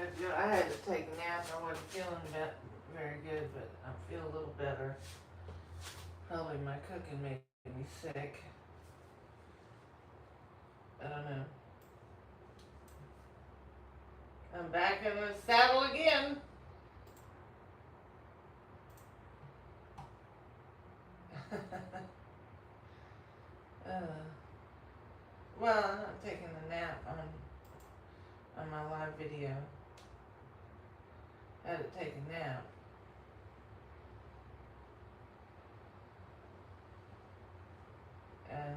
I had to take a nap. I wasn't feeling very good, but I feel a little better. Probably my cooking made me sick. I don't know. I'm back in the saddle again. uh, well, I'm not taking a nap on my live video. I had to take a nap. And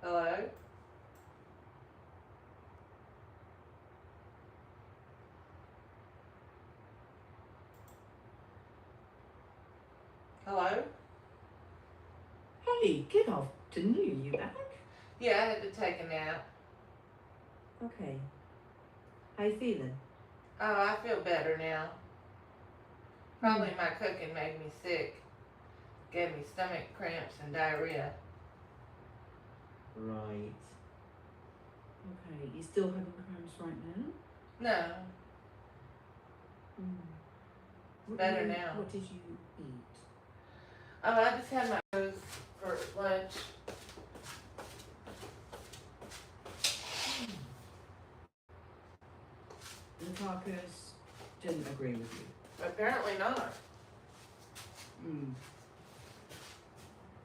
hello? Hello? Hey, good afternoon. You back? Yeah, I had to take a nap. Okay. How you feeling? Oh, I feel better now. Probably my cooking made me sick. Gave me stomach cramps and diarrhea. Right. Okay. You still having cramps right now? No. Better now. What did you eat? Oh, I just had my toast for lunch. The carcass didn't agree with you. Apparently not.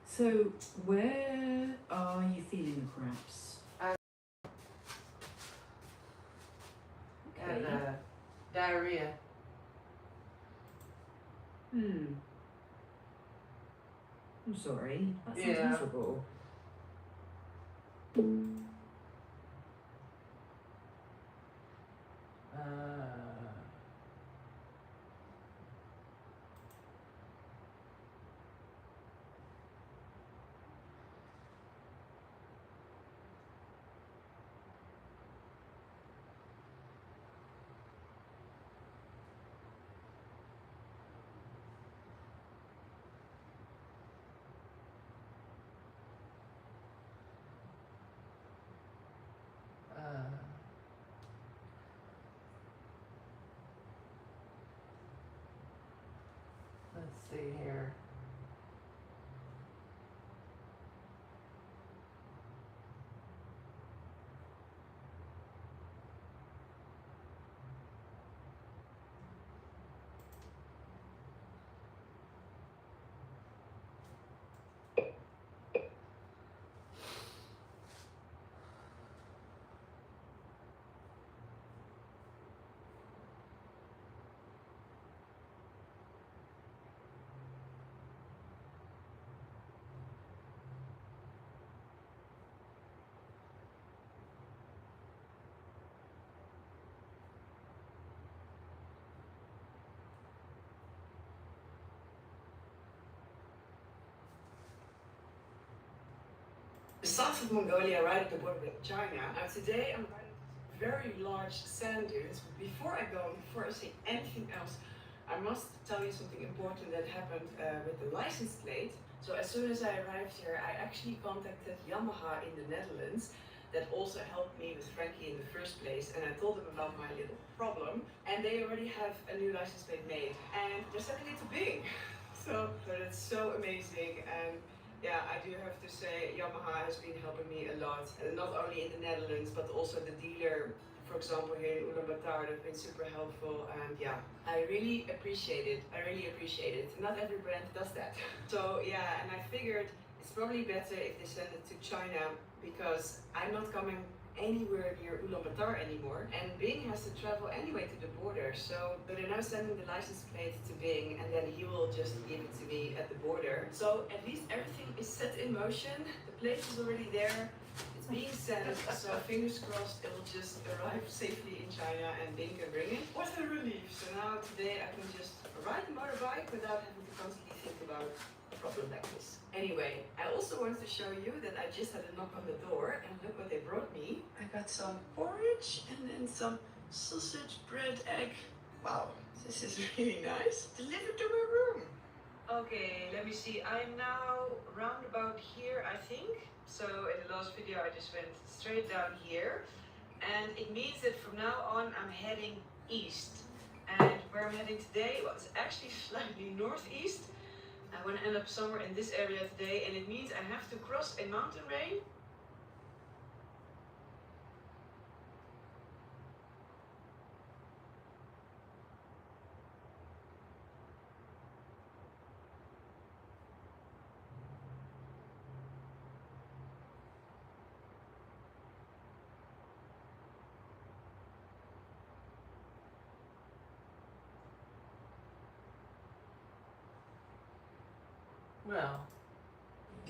So, where are you feeling the cramps? Okay. And diarrhea. I'm sorry. That sounds miserable. Let's see here. South of Mongolia, right at the border with China. And today I'm riding very large sand dunes. But before I say anything else, I must tell you something important that happened with the license plate. So as soon as I arrived here, I actually contacted Yamaha in the Netherlands that also helped me with Frankie in the first place, and I told them about my little problem, and they already have a new license plate made, and they're sending it to Bing. So that's so amazing. And yeah, I do have to say Yamaha has been helping me a lot, not only in the Netherlands, but also the dealer, for example, here in Ulaanbaatar, they've been super helpful, and yeah, I really appreciate it. Not every brand does that. So yeah, and I figured it's probably better if they send it to China, because I'm not coming anywhere near Ulaanbaatar anymore, and Bing has to travel anyway to the border. So they're now sending the license plate to Bing, and then he will just give it to me at the border. So at least everything is set in motion. The plate is already there. It's being sent, so fingers crossed it will just arrive safely in China and Bing can bring it. What a relief! So now today I can just ride the motorbike without having to constantly think about a problem like this. Anyway, I also wanted to show you that I just had a knock on the door, and look what they brought me. I got some porridge and then some sausage, bread, egg. Wow, this is really nice. Delivered to my room. Okay, let me see. I'm now round about here, I think. So in the last video, I just went straight down here. And it means that from now on, I'm heading east. And where I'm heading today, well, it's actually slightly northeast. I want to end up somewhere in this area today, and it means I have to cross a mountain range. Well,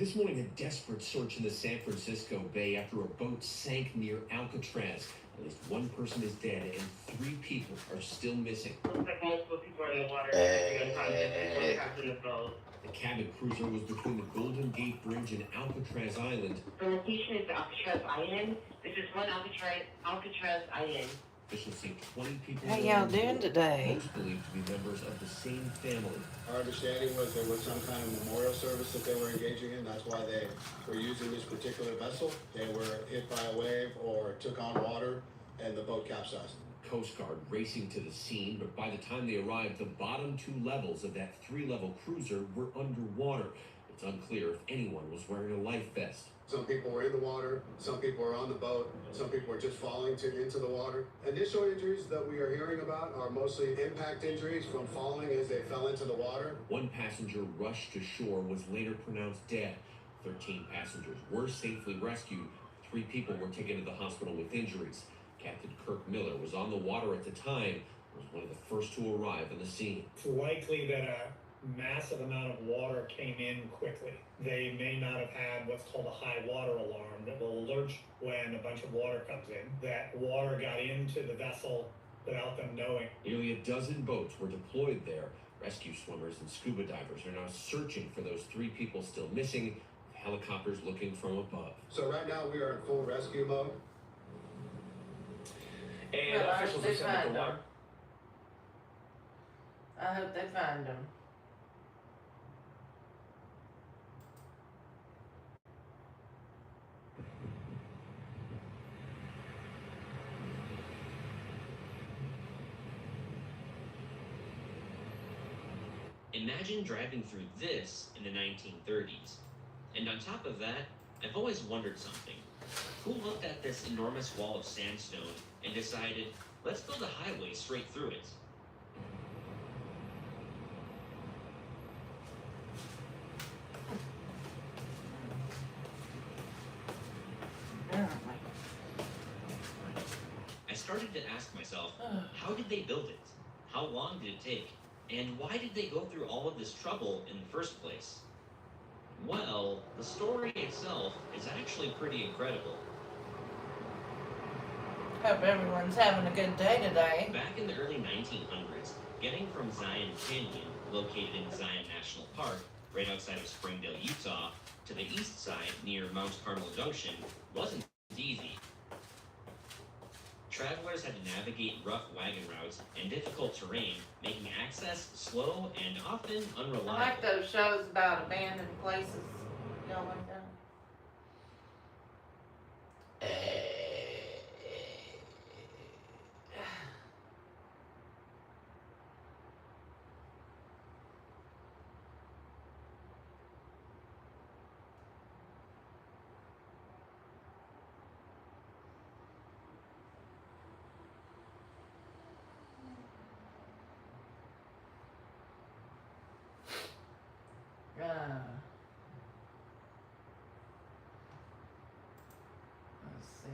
This morning, a desperate search in the San Francisco Bay after a boat sank near Alcatraz. At least one person is dead and 3 people are still missing. Looks like multiple people are in the water. In the boat. The cabin cruiser was between the Golden Gate Bridge and Alcatraz Island. The location is Alcatraz Island. This is one Alcatraz Island. Officials say 20 people how were y'all on board, doing today? most believed to be members of the same family. Our understanding was there was some kind of memorial service that they were engaging in. That's why they were using this particular vessel. They were hit by a wave or took on water, and the boat capsized. Coast Guard racing to the scene, but by the time they arrived, the bottom 2 levels of that 3-level cruiser were underwater. It's unclear if anyone was wearing a life vest. Some people were in the water, some people were on the boat, some people were just falling into the water. Initial injuries that we are hearing about are mostly impact injuries from falling as they fell into the water. One passenger rushed to shore was later pronounced dead. 13 passengers were safely rescued. 3 people were taken to the hospital with injuries. Captain Kirk Miller was on the water at the time and was one of the first to arrive on the scene. It's likely that a massive amount of water came in quickly. They may not have had what's called a high water alarm that will alert when a bunch of water comes in. That water got into the vessel without them knowing. Nearly a dozen boats were deployed there. Rescue swimmers and scuba divers are now searching for those 3 people still missing, with helicopters looking from above. So right now we are in full rescue mode. And Well, I officials hope have they said that the find water. them. I hope they find them. Imagine driving through this in the 1930s. And on top of that, I've always wondered something. Who looked at this enormous wall of sandstone and decided, let's build a highway straight through it? Apparently. I started to ask myself, how did they build it? How long did it take? And why did they go through all of this trouble in the first place? Well, the story itself is actually pretty incredible. Hope everyone's having a good day today. Back in the early 1900s, getting from Zion Canyon, located in Zion National Park, right outside of Springdale, Utah, to the east side near Mount Carmel Junction wasn't easy. Travelers had to navigate rough wagon routes and difficult terrain, making access slow and often unreliable. I like those shows about abandoned places. Y'all like that? Let's see.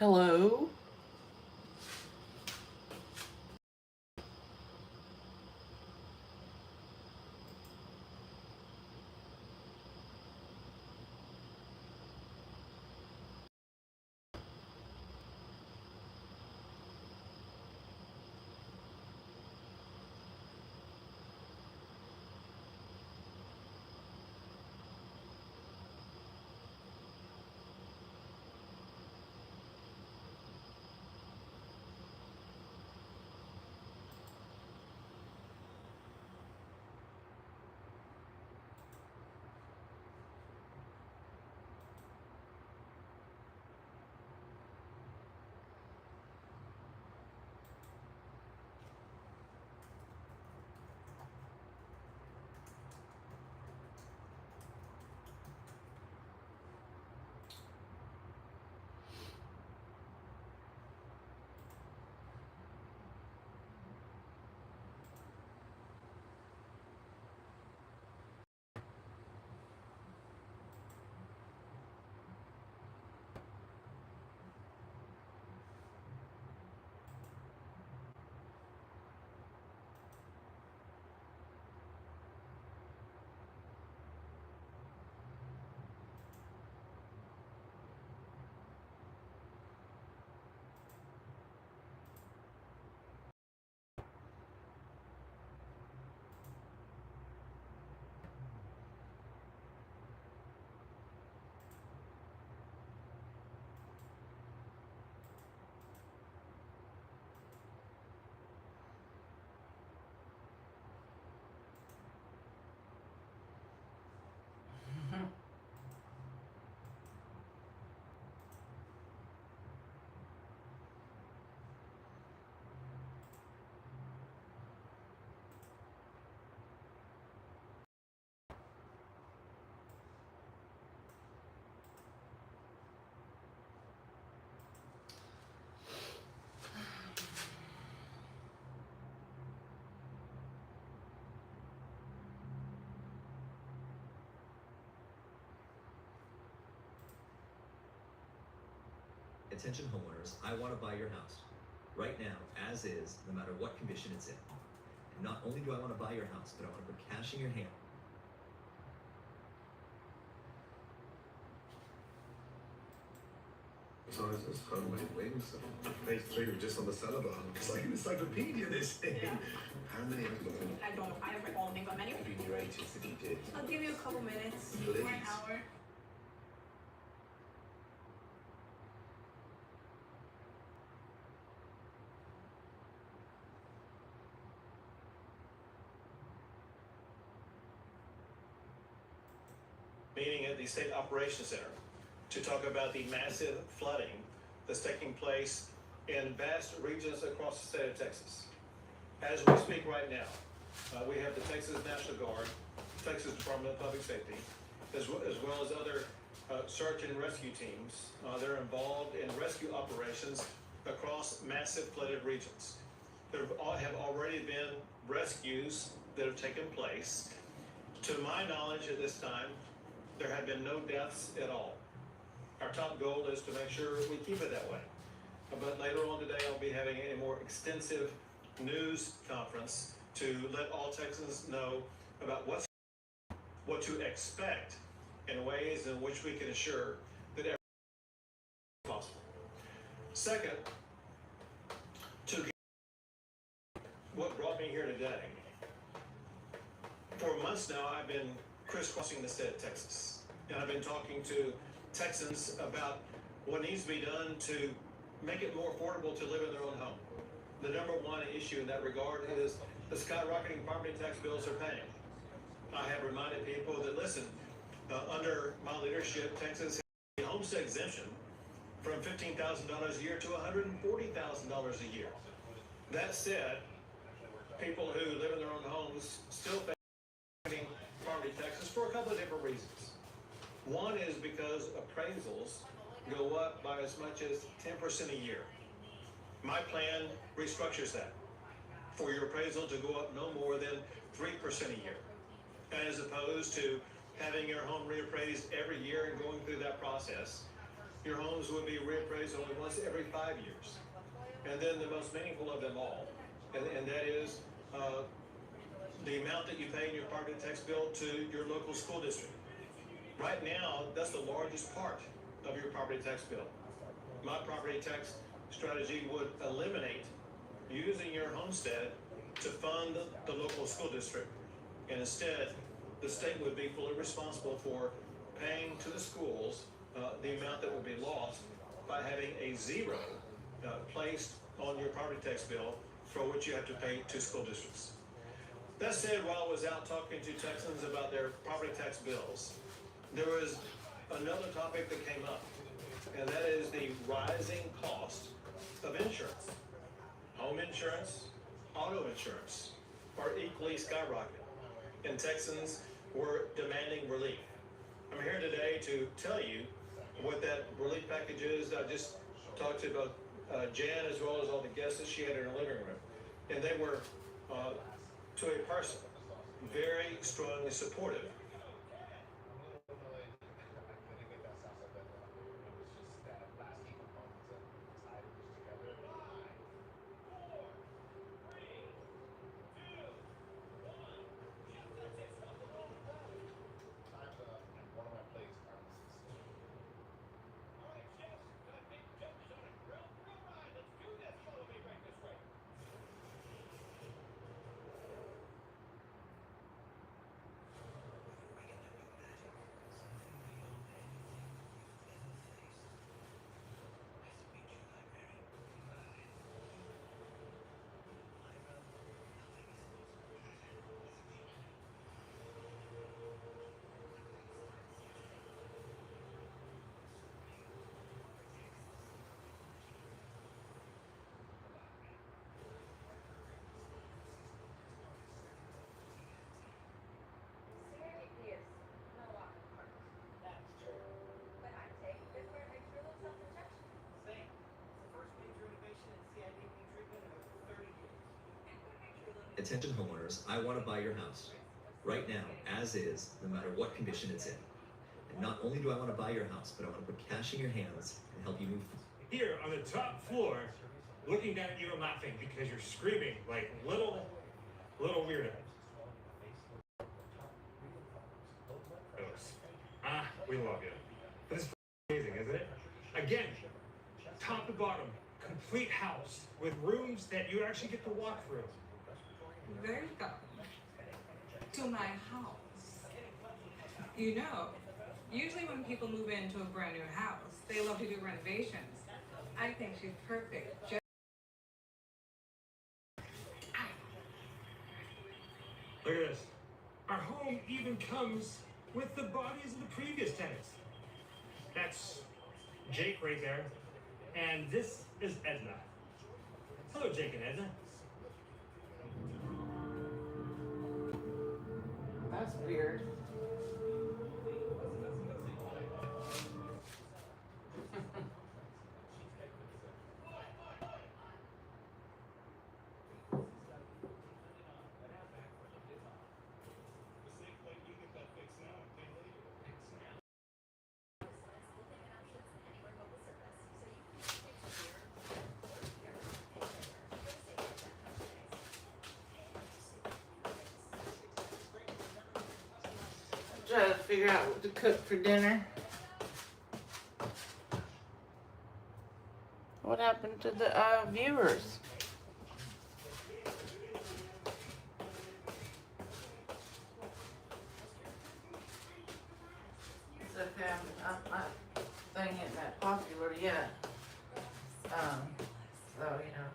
Hello? Attention homeowners, I want to buy your house. Right now, as is, no matter what condition it's in. And not only do I want to buy your house, but I want to put cash in your hand. So it's kind of waiting so they were just on the seller button. It's like an encyclopedia, this thing. Yeah. How many apples? I don't know. I have all the makeup menu. Have you rated the details? I'll give you a couple minutes Please. or an hour. Meeting at the State Operations Center to talk about the massive flooding that's taking place in vast regions across the state of Texas. As we speak right now, we have the Texas National Guard, Texas Department of Public Safety, as well as other search and rescue teams. They're involved in rescue operations across massive flooded regions. There have already been rescues that have taken place. To my knowledge at this time, there have been no deaths at all. Our top goal is to make sure we keep it that way. But later on today, I'll be having a more extensive news conference to let all Texans know about what to expect in ways in which we can ensure that everything is possible. Second, to what brought me here today. For months now, I've been crisscrossing the state of Texas, and I've been talking to Texans about what needs to be done to make it more affordable to live in their own home. The number one issue in that regard is the skyrocketing property tax bills are paying. I have reminded people that, listen, under my leadership, Texas has a homestead exemption from $15,000 a year to $140,000 a year. That said, people who live in their own homes still pay property taxes for a couple of different reasons. One is because appraisals go up by as much as 10% a year. My plan restructures that for your appraisal to go up no more than 3% a year, as opposed to having your home reappraised every year and going through that process. Your homes will be reappraised only once every 5 years. And then the most meaningful of them all, and that is the amount that you pay in your property tax bill to your local school district. Right now, that's the largest part of your property tax bill. My property tax strategy would eliminate using your homestead to fund the local school district. And instead, the state would be fully responsible for paying to the schools the amount that would be lost by having a zero placed on your property tax bill for which you have to pay to school districts. That said, while I was out talking to Texans about their property tax bills, there was another topic that came up, and that is the rising cost of insurance. Home insurance, auto insurance are equally skyrocketing, and Texans were demanding relief. I'm here today to tell you what that relief package is. I just talked to both Jan as well as all the guests that she had in her living room, and they were, to a person, very strongly supportive. Attention homeowners, I want to buy your house. Right now, as is, no matter what condition it's in. And not only do I want to buy your house, but I want to put cash in your hands and help you move. here on the top floor, looking down at you and laughing because you're screaming like little weirdo. We love you. This is amazing, isn't it? Again, top to bottom, complete house with rooms that you actually get to walk through. Welcome to my house. You know, usually when people move into a brand new house, they love to do renovations. I think she's perfect. Look at this. Our home even comes with the bodies of the previous tenants. That's Jake right there. And this is Edna. Hello, Jake and Edna. That's weird. Try to figure out what to cook for dinner. What happened to the viewers? It's okay, my thing isn't that popular yet. So, you know.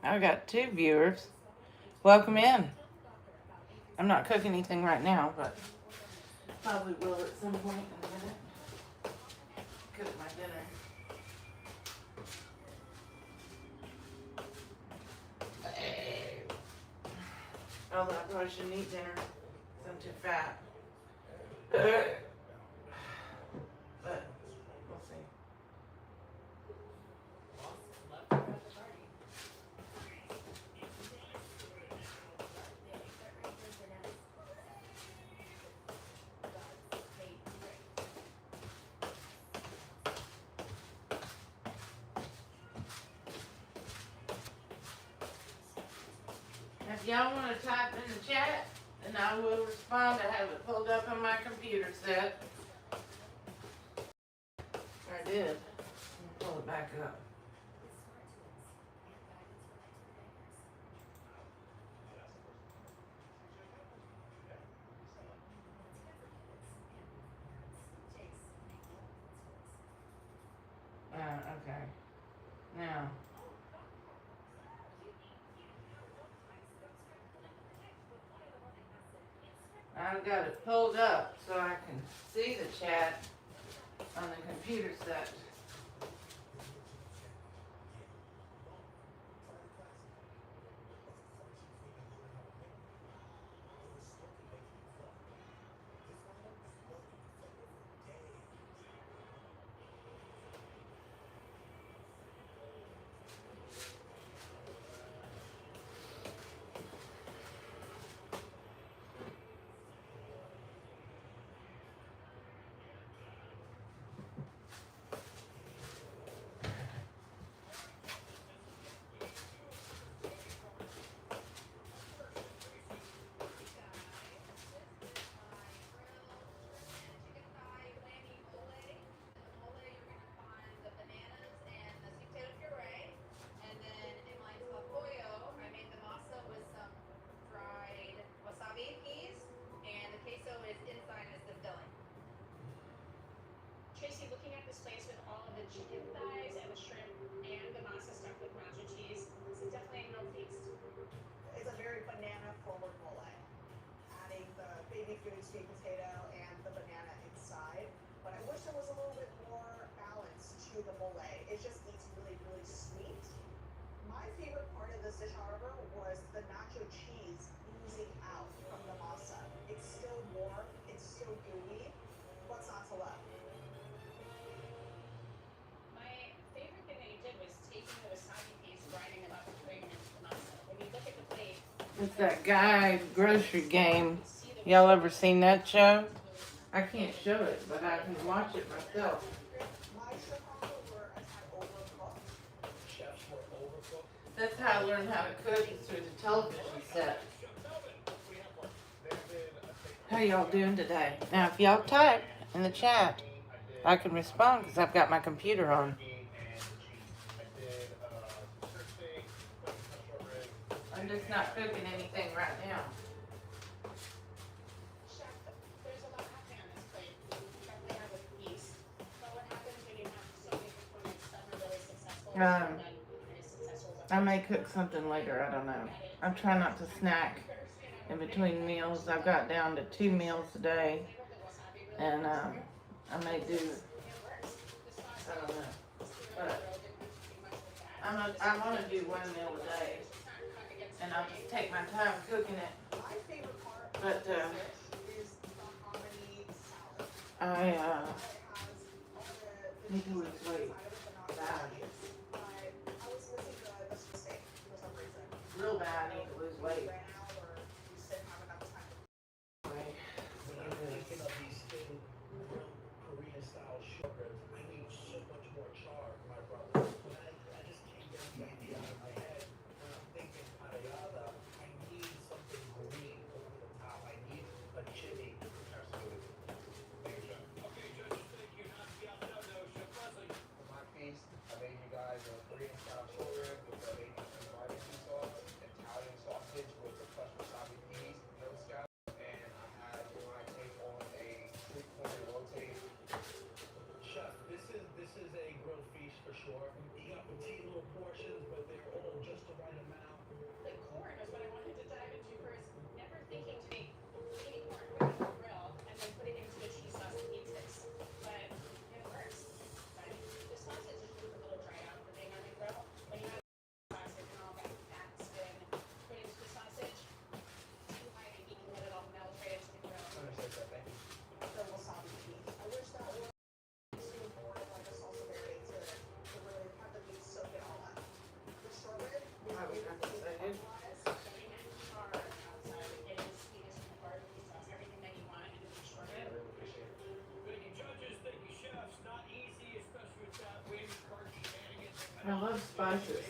I got 2 viewers. Welcome in. I'm not cooking anything right now, but probably will at some point in a minute. Cook my dinner. Although I probably shouldn't eat dinner because I'm too fat. But we'll see. If y'all want to type in the chat, then I will respond. I have it pulled up on my computer set. I did. Pull it back up. Okay. Now. I've got it pulled up so I can see the chat on the computer set. sweet potato and the banana inside, but I wish there was a little bit more balance to the mole. It just eats really, really sweet. My favorite part of this dish, however, was the nacho cheese oozing out from It's that guy grocery game. Y'all ever seen that show? I can't show it, but I can watch it myself. That's how I learned how to cook, is through the television set. How y'all doing today? Now, if y'all type in the chat, I can respond because I've got my computer on. I'm just not cooking anything right now. I may cook something later, I don't know. I'm trying not to snack in between meals. I've got down to 2 meals a day, and I may do, I don't know, but I want to do 1 meal a day, and I'll just take my time cooking it, but I need to lose weight bad. Real bad, I need to lose weight. I love spices.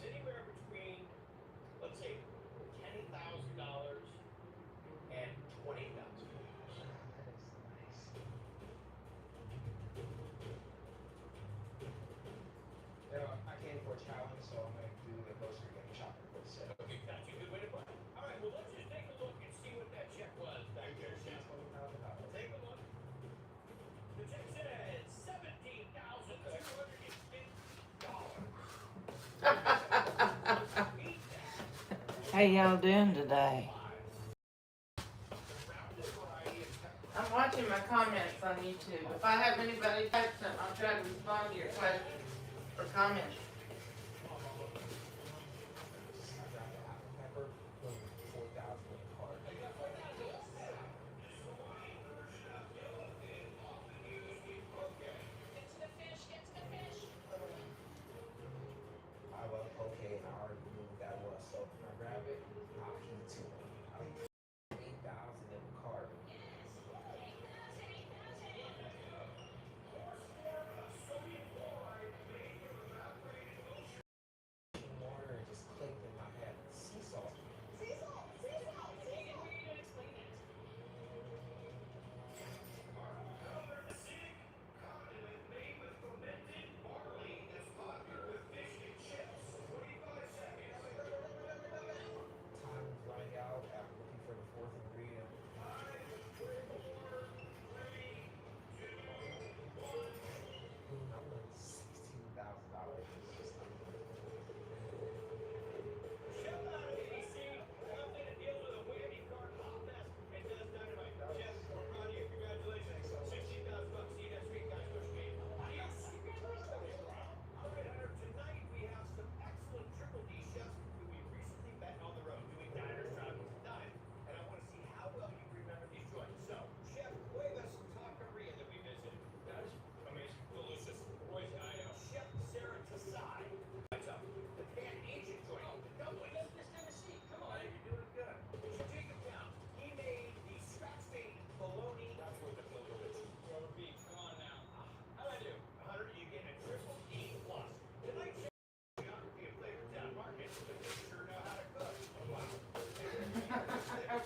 Anywhere between How y'all doing today? I'm watching my comments on YouTube. If I have anybody type something, I'll try to respond to your question or comment. Okay, I already knew what that was. So when I grab it, I'll heat to it. I think 8,000 in the cart. Water and just clicked in my head. Sea salt. Sea salt, sea salt, sea salt. Time is running out. I'm looking for the fourth ingredient. I'm like $16,000.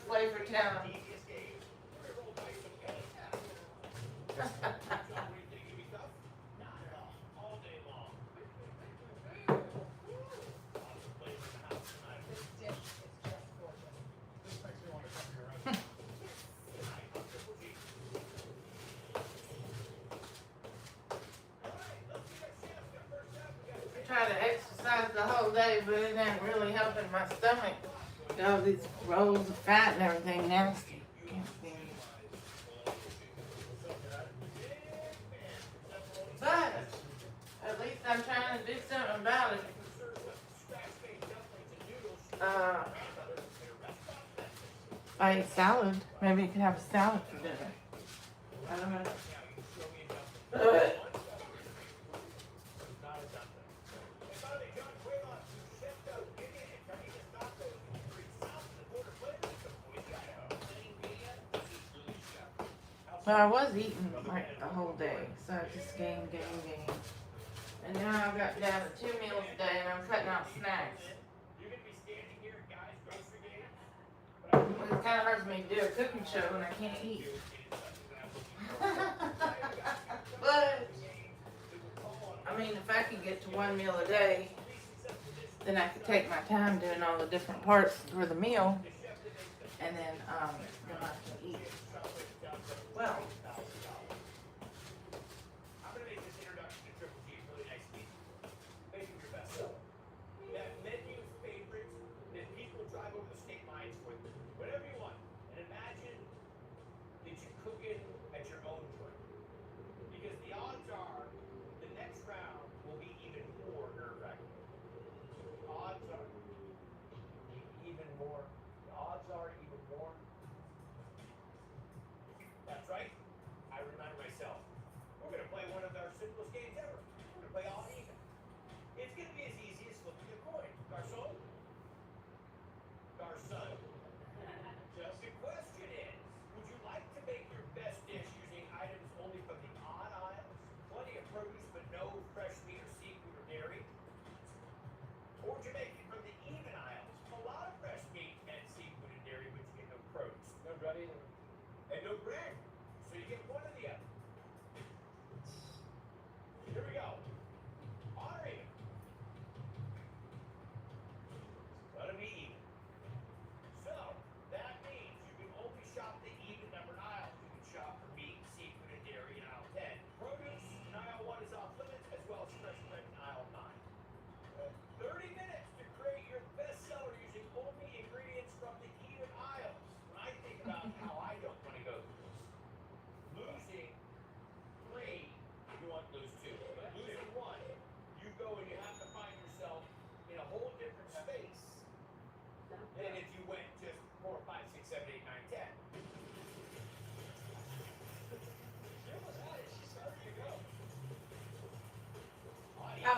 Flavor Town. I try to exercise the whole day, but it ain't really helping my stomach. Got all these rolls of fat and everything nasty. Can't stand it. But at least I'm trying to do something about it. I ate salad. Maybe you could have a salad for dinner. I don't know. Well, I was eating like the whole day, so I just gained. And now I've got down to 2 meals a day, and I'm cutting out snacks. It kind of hurts me to do a cooking show when I can't eat. But, I mean, if I could get to 1 meal a day, then I could take my time doing all the different parts for the meal, and then I can eat. Well, I'm gonna make this introduction to Triple G really nice and easy. Make it your best seller. That menu favorite that people drive over the state lines with. Whatever you want. And imagine that you cook it at your own joint. Because the odds are the next round will be even more nerve-wracking. Odds are even more. The odds are even more. That's right.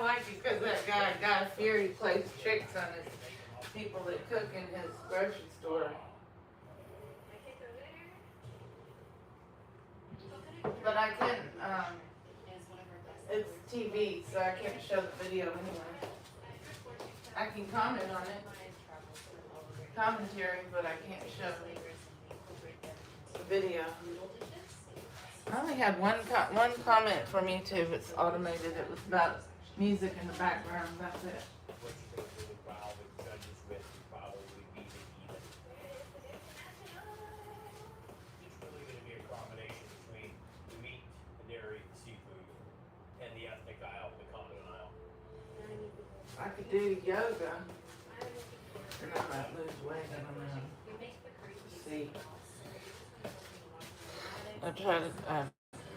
I like it because that guy Fury plays tricks on his people that cook in his grocery store. But I couldn't, it's TV, so I can't show the video anyway. I can comment on it, commentary, but I can't show the video. I only had one comment from YouTube. It's automated. It was about music in the background. That's it. What you think they would file the judges with would probably be the even. It's really going to be a combination between the meat, the dairy, the seafood, and the ethnic aisle, the condiment aisle. I could do yoga, and I might lose weight. I don't know. Let's see. I try to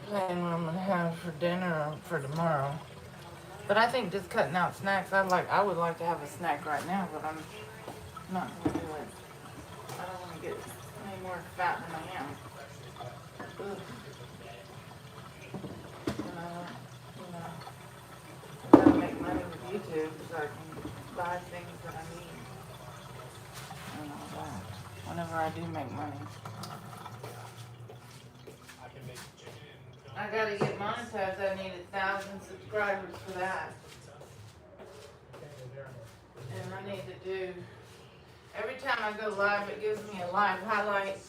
plan what I'm gonna have for dinner or for tomorrow. But I think just cutting out snacks. I would like to have a snack right now, but I'm not gonna do it. I don't want to get any more fat than I am. Ugh. And I gotta make money with YouTube so I can buy things that I need and all that. Whenever I do make money. I gotta get monetized. I need 1,000 subscribers for that. And I need to do, every time I go live, it gives me a live highlight.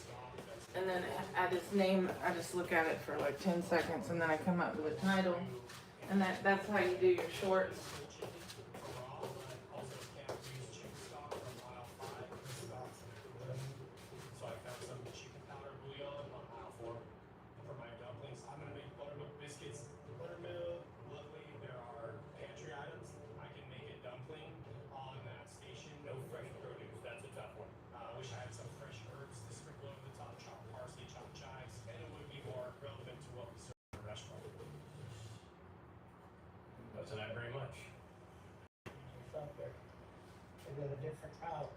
And then I just look at it for like 10 seconds and then I come up with a title. And that's how you do your shorts. Wasn't that very much? They got a different route.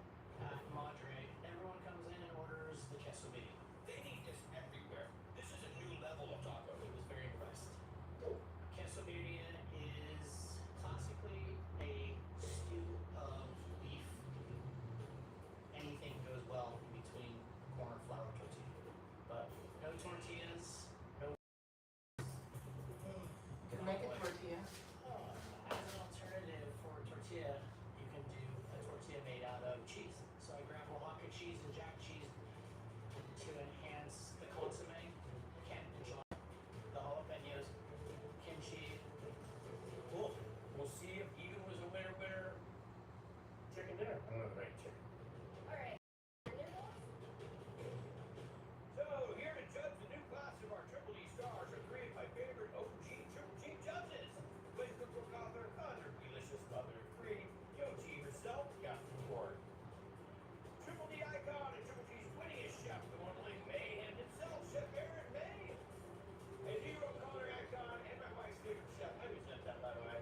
Madre, everyone comes in and orders the quesadilla. They need this everywhere. This is a new level of taco. It was very impressed. Quesadilla is classically a stew of beef. Anything goes well in between corn flour tortilla. But no tortillas, no. You can make a tortilla. As an alternative for tortilla, you can do a tortilla made out of cheese. So I grab Oaxaca cheese and jack cheese to enhance the consomme, the jalapenos, kimchi. Cool. We'll see if Eden was a winner chicken dinner. I'm gonna make chicken. So here to judge the new class of our Triple D stars are three of my favorite OG Triple G judges. Please cook author, delicious mother of three, Yo G herself got the award. Triple D icon and Triple G's wittiest chef, the one like mayhem himself, Chef Aaron May. And hero Connor icon and my wife's favorite chef. I resent that, by the way.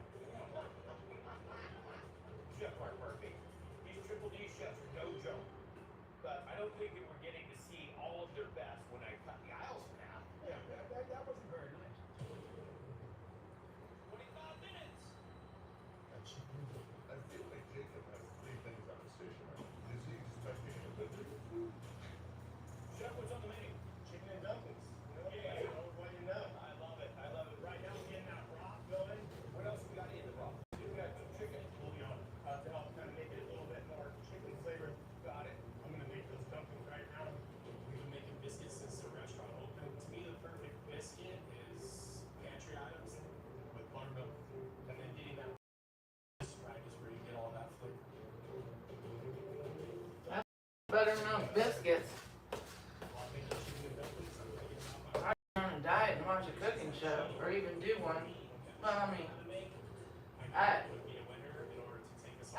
Chef Mark Murphy. These Triple D chefs are no joke. But I don't think that we're getting to see all of their best when I cut the aisles in half. Yeah, that wasn't very nice. 25 minutes. I feel like Jacob has three things on the station right now. Is he expecting a delivery food? Chef, what's on the menu? Chicken and dumplings. Yeah, what do you know? I love it. I love it. Right now we're getting that broth going. What else we got in the broth? We got some chicken bouillon to help kind of make it a little bit more chicken flavored. Got it. I'm gonna make those dumplings right now. We've been making biscuits since the restaurant opened. To me, the perfect biscuit is pantry items with buttermilk, and then getting that right is where you get all that flavor. Buttermilk biscuits. I go on a diet and watch a cooking show, or even do one. Well, I mean,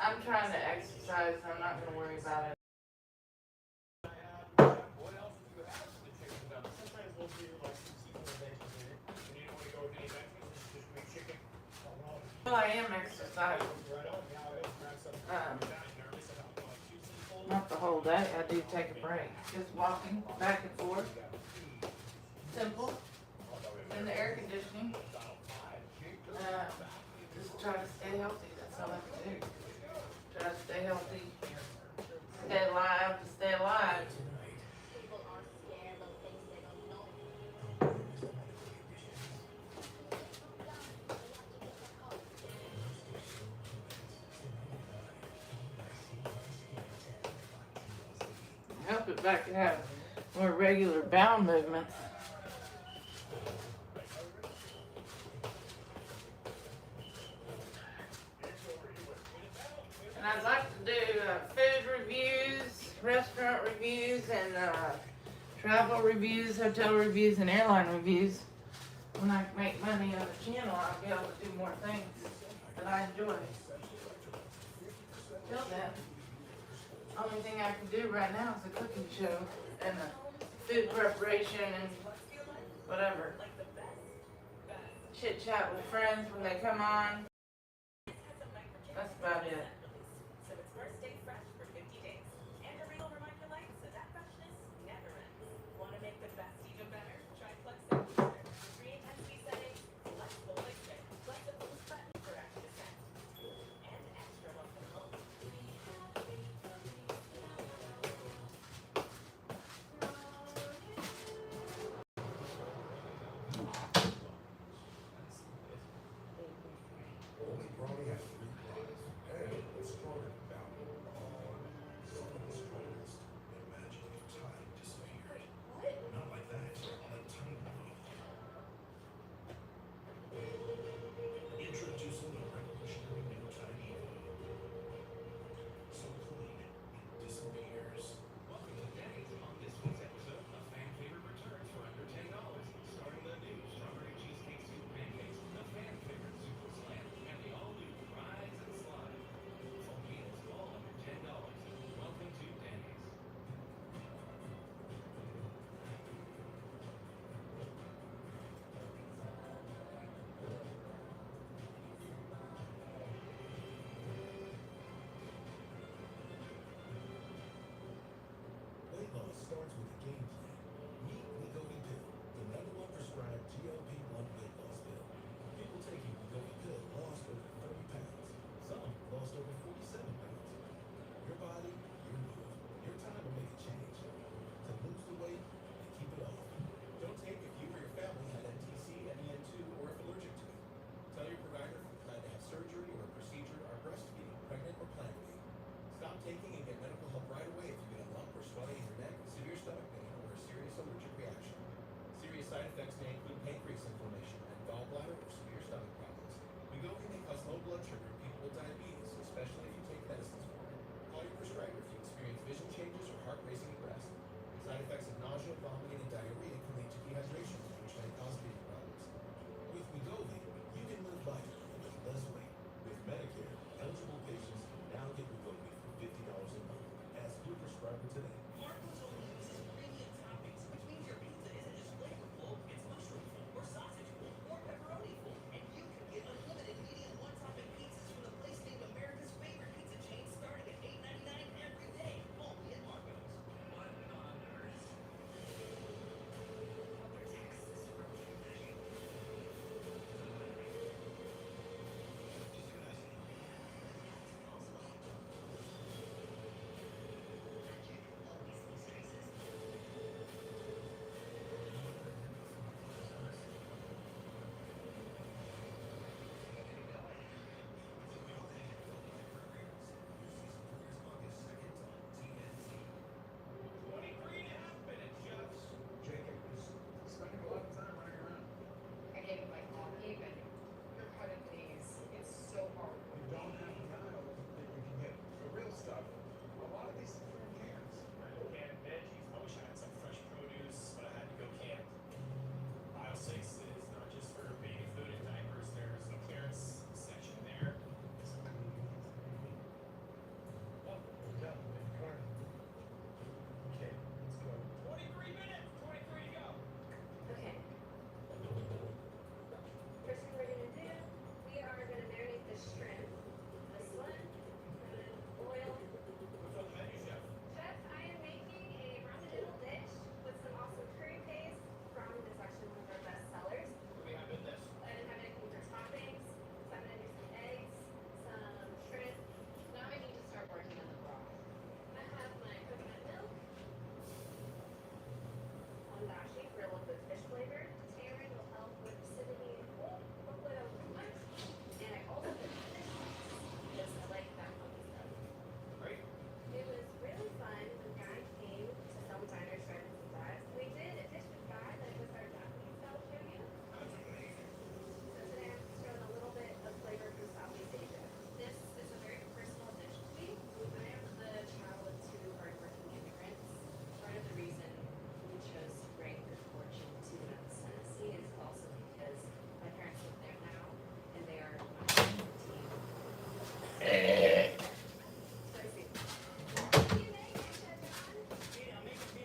I'm trying to exercise, so I'm not going to worry about it. What else do you have for the chicken dumplings? Sometimes we'll do like some seafood veggies in it. And you don't want to go with any veggies, just make chicken. Well, I am exercising. Right on. Yeah, I always grab some. Nervous about going too simple. Not the whole day. I do take a break. Just walking back and forth. Simple. In the air conditioning. Just try to stay healthy. That's all I can do. Try to stay healthy. Stay alive to stay alive. I hope if I could have more regular bowel movements. And I'd like to do food reviews, restaurant reviews, and travel reviews, hotel reviews, and airline reviews. When I make money on the channel, I'll be able to do more things that I enjoy. Till then, only thing I can do right now is a cooking show and a food preparation and whatever. Chit chat with friends when they come on. That's about it. So it's first stay fresh for 50 days. And a real reminder light so that freshness never ends. Want to make the best even better? Try Flex It Booster. 3 intensity settings, flexible placement, flexible button for extra scent. And extra welcome home. Only Brody has 3 lives. And what's stronger about it? Some of the strongest. Imagine if time disappeared. What? Not like that. Like time. Introducing the revolutionary new Tiny Evo. So clean, it disappears. Welcome to Denny's. On this week's episode, a fan favorite returns for under $10. Starting the new strawberry cheesecake soup pancakes, a fan favorite super slam, and the all-new rise and slide. Full meals all under $10. Welcome to Denny's. Weight loss starts with a game plan. Meet Wegovy Pill, the #1 prescribed GLP-1 weight loss pill. People taking Wegovy Pill lost over 30 pounds. Some lost over 47 pounds. Your body, your move. Your time to make a change. To lose the weight and keep it off. Don't take if you or your family had NTC, MEN2, or if allergic to it. Tell your provider if you plan to have surgery or a procedure, are breastfeeding, pregnant, or plan to be. Stop taking and get medical help right away if you get a lump or swelling in your neck, severe stomach pain, or a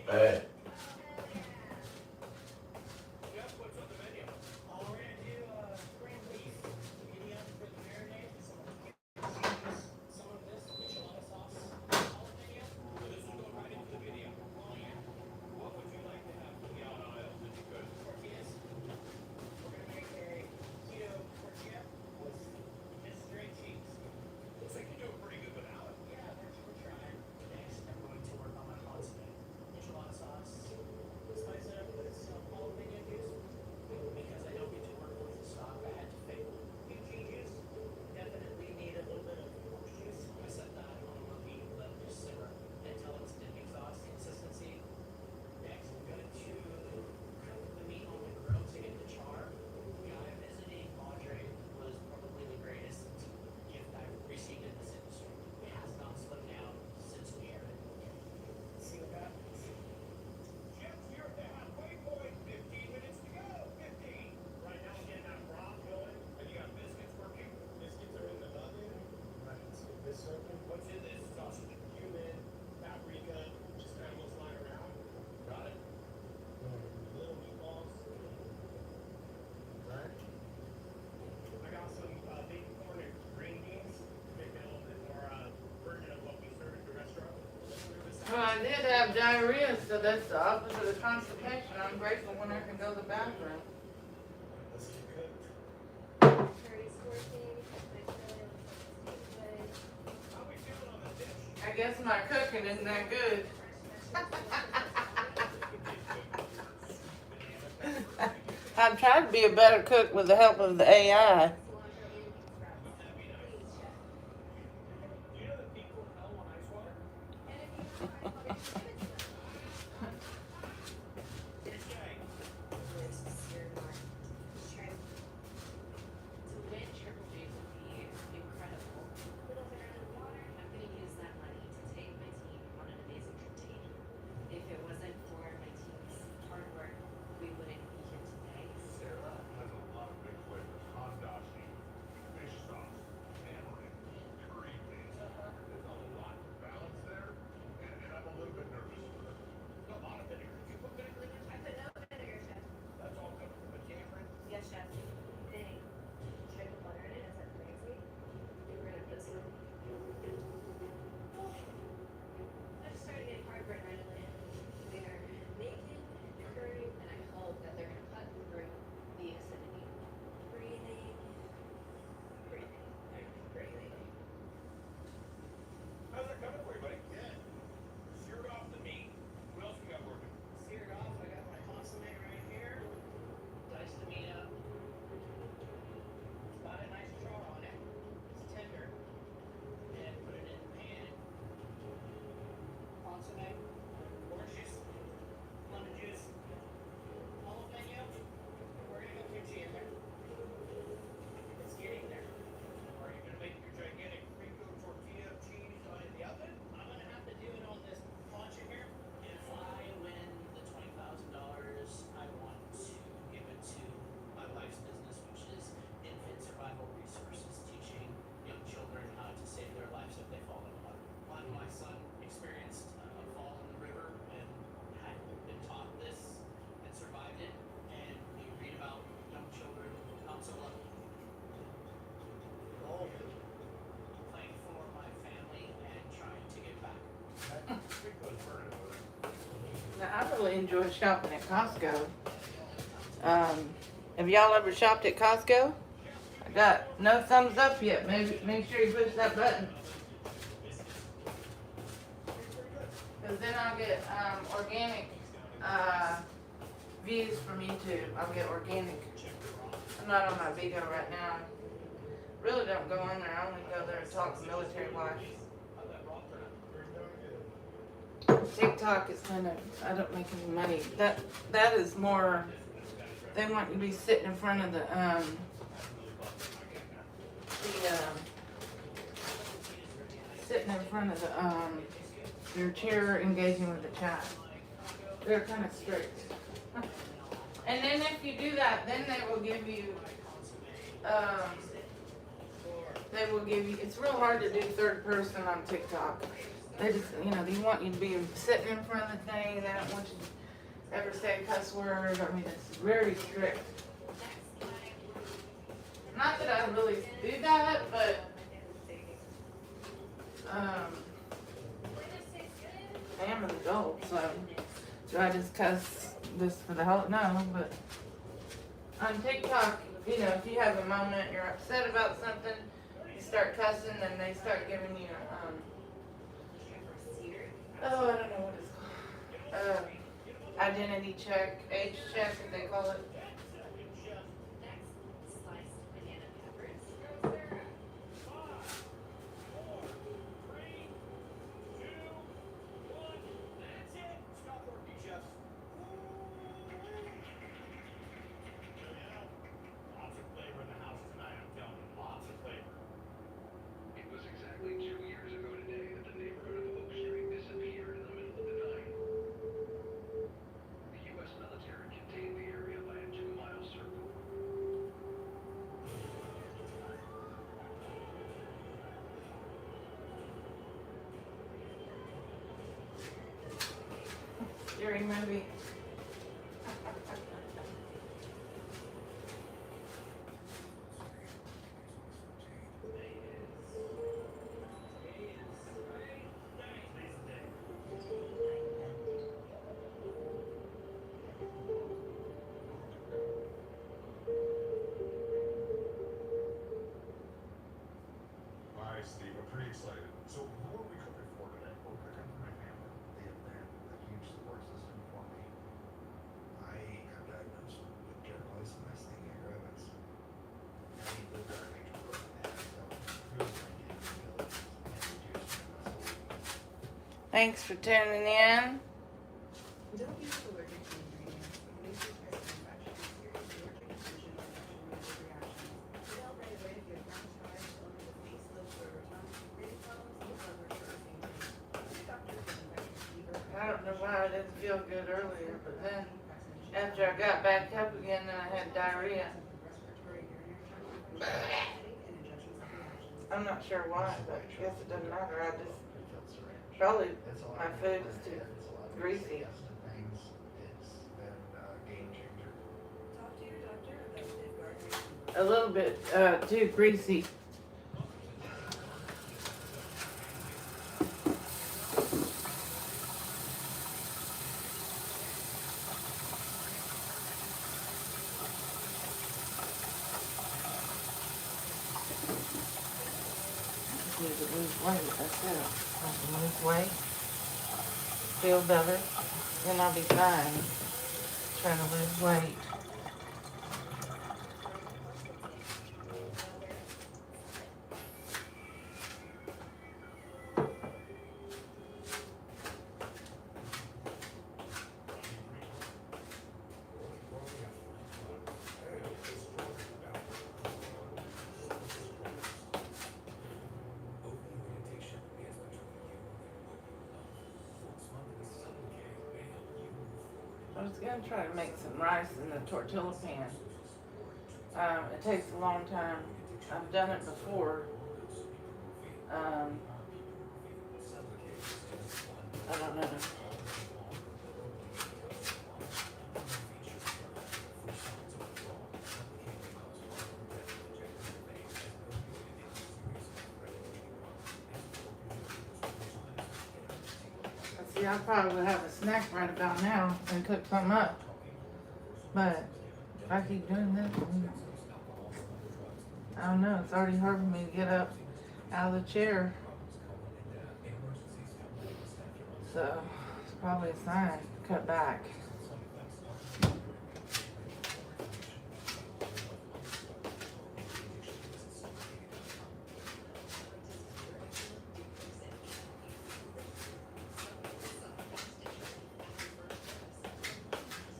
Hey. Jeff, what's on the menu? We're gonna do green beef, medium with marinade, some of this enchilada sauce, jalapeno. So this is going right into the video. Oh yeah, What would you like to have from the out aisles if you could? tortillas. We're gonna make a keto tortilla with just straight cheese. Looks like you're doing pretty good without it. Yeah, we're trying. Next, I'm going to work on my consomme. Enchilada sauce. Spice it up with some jalapeno juice. Because I don't get to work with the stock, I had to fake kimchi juice. Definitely need a little bit of orange juice. I set that on low heat, let it just simmer until it's dipping sauce consistency. Next, I'm going to cook the meat on the grill to get the char. The guy visiting Madre was probably the greatest gift I've received in this industry. It has not slowed down since we aired it. See what happens. Jeff, you're at the halfway point. 15 minutes to go. 15. Right now, we're getting that broth going, and you got biscuits working. Biscuits are in the oven. Right, let's get this open. What's in this sausage? Cumin, paprika, just kind of looks lying around. Got it. Little meatballs. Right. I got some baked corn and green beans to make it a little bit more version of what we serve at the restaurant. Well, I did have diarrhea, so that's the opposite of constipation. I'm grateful when I can go to the bathroom. Let's get cooked. Curry's working, my son, good. How we feeling on the dish? I guess my cooking isn't that good. I'm trying to be a better cook with the help of the AI. Do you know that people hell on ice water? It's seared shrimp. To win Triple J would be incredible. Little bit of water. I'm gonna use that money to take my team on an amazing trip to Asia. If it wasn't for my team's hard work, we wouldn't be here today. Sarah has a lot of big flavors. Handashi, fish sauce, tamarind, curry beans. There's a lot of balance there, and I'm a little bit nervous for her. A lot of vinegar. Did you put vinegar in there? I put no vinegar, chef. That's all coming from the tamarind. Yes, chef. Dang. Should I put butter in it? Is that crazy? We're gonna put some. I just started getting heartburn right away. We are making curry, and I hope that they're gonna cut through the acidity. Breathing. Breathing. Breathing. How's that coming for you, buddy? Good. Seared off the meat. What else we got working? Seared off, I got my consomme right here. Dice the meat up. Got a nice char on it. It's tender. And put it in the pan. Consomme, orange juice, lemon juice, jalapeno. We're gonna go kimchi in there. It's getting there. Are you gonna make your gigantic Rico tortilla cheese in the oven? I'm gonna have to do it on this plancha here. If I win the $20,000, I want to give it to my wife's business, which is infant survival resources, teaching young children how to save their lives if they fall in the water. My son experienced a fall in the river and had been taught this and survived it. And we read about young children not so lucky. Playing for my family and trying to give back. Rico's burning over. Now, I really enjoy shopping at Costco. Have y'all ever shopped at Costco? I got no thumbs up yet. Maybe make sure you push that button. Cause then I'll get organic views from YouTube. I'll get organic. I'm not on my Vigo right now. Really don't go in there. I only go there to talk military life. TikTok is kind of, I don't make any money. That is more, they want you to be sitting in front of sitting in front of your chair engaging with the chat. They're kind of strict. And then if you do that, then they will give you, it's real hard to do third person on TikTok. They just, they want you to be sitting in front of the thing. They don't want you to ever say a cuss word. I mean, it's very strict. Not that I really do that, but I am an adult, so do I just cuss this for the whole? No, but on TikTok, if you have a moment, you're upset about something, you start cussing, and they start giving you, I don't know what it's called, identity check, age check, as they call it. Scary movie. Hi, Steve. I'm pretty excited. So, what are we cooking for today? We're cooking for my family. They're a huge support system for me. I got diagnosed with paralysis and myasthenia gravis. I lived our nature program, so really trying to get abilities and reduce my muscle. Thanks for tuning in. Don't use allergic to ingredients. May cause infections, serious allergic confusion, or infection-related reactions. Tell right away if you have brown scars, illness, facelifts, or tongue, breathing problems, low blood pressure, or fainting. See a doctor if you have infectious fever. I don't know why I didn't feel good earlier, but then after I got back up again, then I had diarrhea. I'm not sure why, but I guess it doesn't matter. I just probably my food is too greasy. It's been a game changer. Talk to your doctor about safeguarding. A little bit too greasy. Need to lose weight. That's it. I can lose weight, feel better, then I'll be fine. Trying to lose weight. I was gonna try to make some rice in the tortilla pan. It takes a long time. I've done it before. I don't know. See, I probably would have a snack right about now and cook some up. But if I keep doing this, I don't know. It's already hard for me to get up out of the chair. So it's probably a sign to cut back.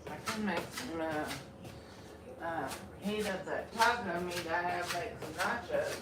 I can make some heat up that taco meat I have, make some nachos.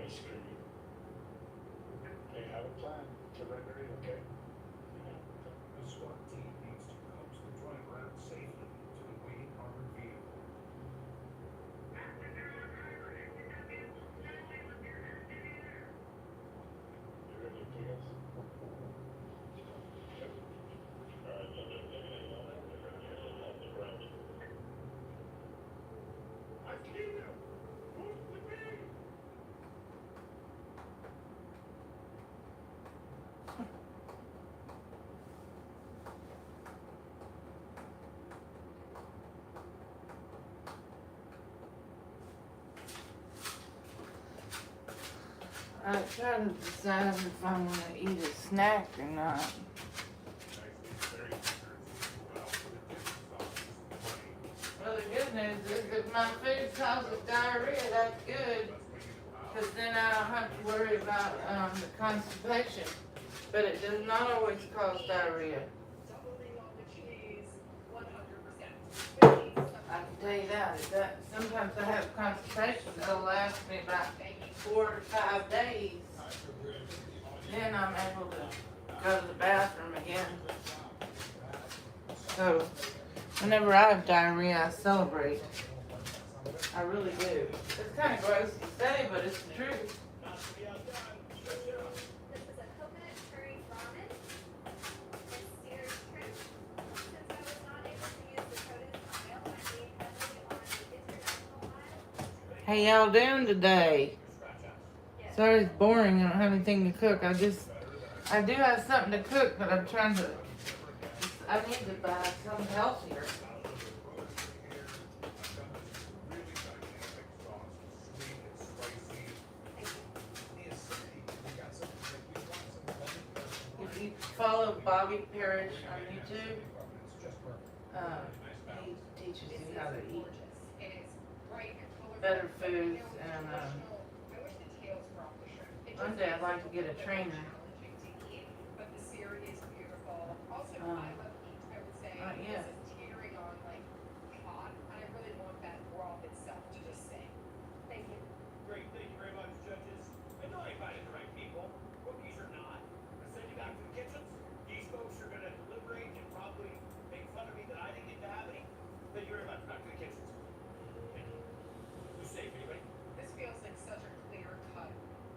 ice cream. They have a plan to render it, okay? The SWAT team needs to coax the driver out safely to the waiting armored vehicle. You got anything else? Yep. All right, so there's everything on it. They're gonna get it off the ground. I see you. Move the beam. I try to decide if I'm gonna eat a snack or not. Well, the good news is if my food causes diarrhea, that's good. Cause then I don't have to worry about the constipation. But it does not always cause diarrhea. Doubling on the cheese, 100%. I can tell you that sometimes I have constipation that'll last me about 4 to 5 days. Then I'm able to go to the bathroom again. So whenever I have diarrhea, I celebrate. I really do. It's kind of gross to say, but it's the truth. This is a coconut curry ramen and seared shrimp. Since I was not able to use the coated aisle, I leaned heavily on the international aisle. How y'all doing today? Sorry it's boring. I don't have anything to cook. I do have something to cook, but I'm trying to, I need to buy something healthier. If you follow Bobby Parrish on YouTube, he teaches you how to eat better foods, and one day I'd like to get a trainer. But the series is beautiful. Also, I love heat, I would say. Not yet. This is teetering on like hot, and I really want that broth itself to just sing. Thank you. Great, thank you very much, judges. I know I invited the right people, rookies or not. I send you back to the kitchens. These folks are gonna deliberate and probably make fun of me that I didn't get to have any. Thank you very much, back to the kitchens. Thank you. Who's safe, anybody? This feels like such a clear cut.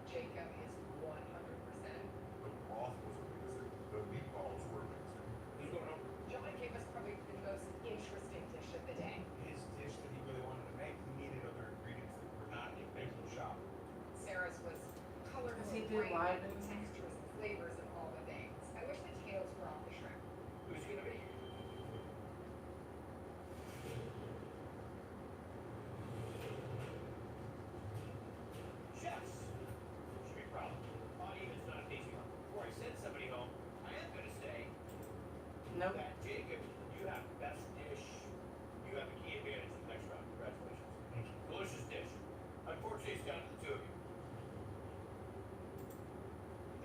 Jacob is 100%. The broth was amazing. The meatballs were amazing. Who's going over? John gave us probably the most interesting dish of the day. His dish that he really wanted to make, he needed other ingredients that were not in baking shop. Sarah's was colorful, Does he do bright, live? with textures and flavors and all the things. I wish the tails were on the shrimp. Who's gonna be? Chefs should be proud. Uneven is not a tasty one. Before I send somebody home, I am gonna say Nope. that Jacob, you have the best dish. You have the key advantage in the next round. Congratulations. Thank you. Delicious dish. Unfortunately, it's down to the two of you.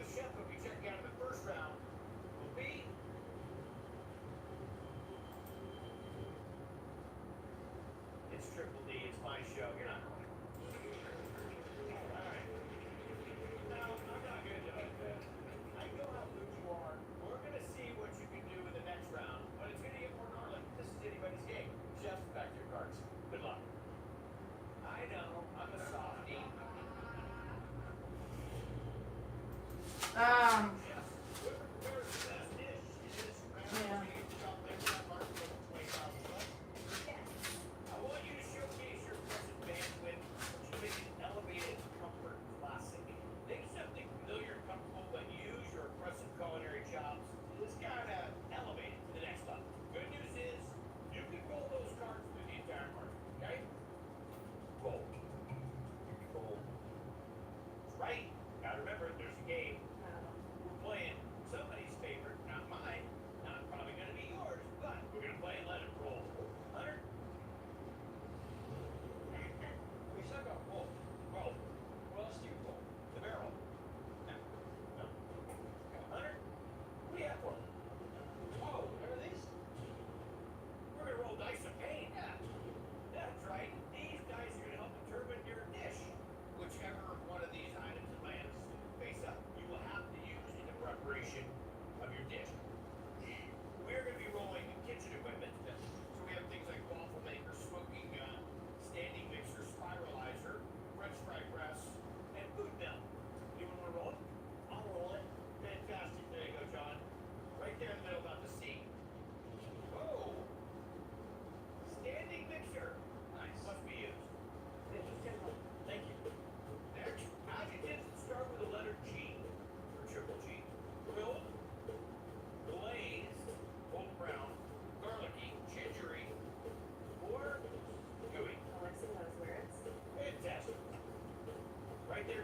The chef will be checking out in the first round will be it's Triple D, it's my show. You're not going. Alright. No, I'm not gonna do it. I know how good you are. We're gonna see what you can do in the next round, but it's gonna get more gnarly. This is anybody's game. Chef, back to your cards. Good luck. I know, I'm a softie. Chef, whoever prepares the best dish in this round, Yeah. we get the chocolate chef mark for $20,000. I want you to showcase your impressive bandwidth to make an elevated comfort classic. Think something familiar and comfortable, but use your impressive culinary chops. Just gotta elevate it to the next level. Good news is, you can roll those cards through the entire market, okay? Roll. Roll. That's right. Gotta remember, there's a game. We're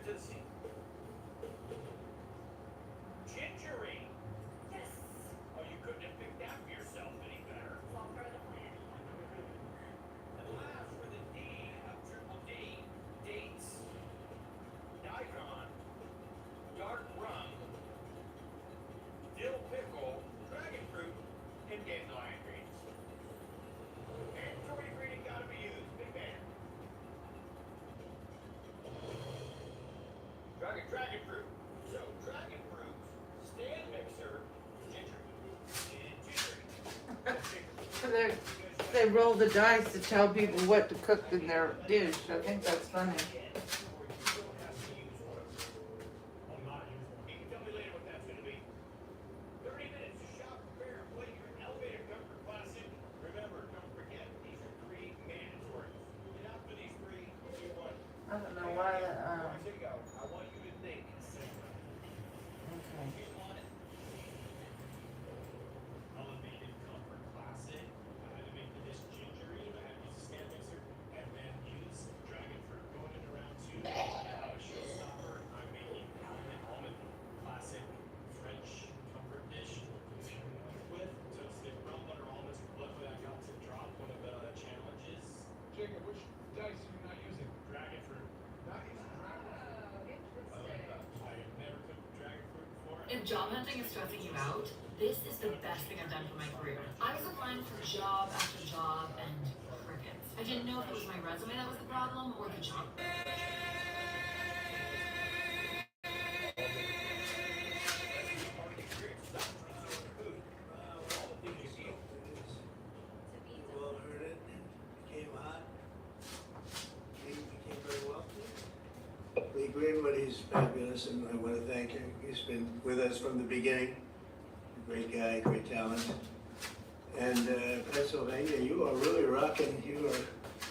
to the scene. Gingery. Yes. Oh, you couldn't have picked that for yourself any better. It's all part of the plan. And last for the D of Triple D, dates. Daikon, dark rum, dill pickle, dragon fruit, and dandelion greens. And for ingredient gotta be used, big man. Dragon fruit. So dragon fruit, stand mixer, ginger, and ginger. They roll the dice to tell people what to cook in their dish. I think that's funny. You can tell me later what that's gonna be. 30 minutes to shop, prepare, and play your elevator comfort classic. Remember, don't forget, these are 3 mandatory. And after these 3, you want. I don't know why that. Before I say go, I want you to think. Okay. Here's one. Elevated comfort classic. I had to make the dish gingery, I had to use a stand mixer, and then use dragon fruit. Going into round 2, I have a showstopper. I'm making almond classic French comfort dish with toasted brown butter almonds. Luckily, I got to drop one of the challenges. Jacob, which dice are you not using? Dragon fruit. Not using I have never cooked dragon fruit before. If job hunting is stressing you out, this is the best thing I've done for my career. I was applying for job after job and crickets. I didn't know if it was my resume that was the problem or the job. Well heard it, became hot, became very wealthy. Lee Greenwood, he's fabulous, and I want to thank him. He's been with us from the beginning. Great guy, great talent. And Pennsylvania, you are really rocking.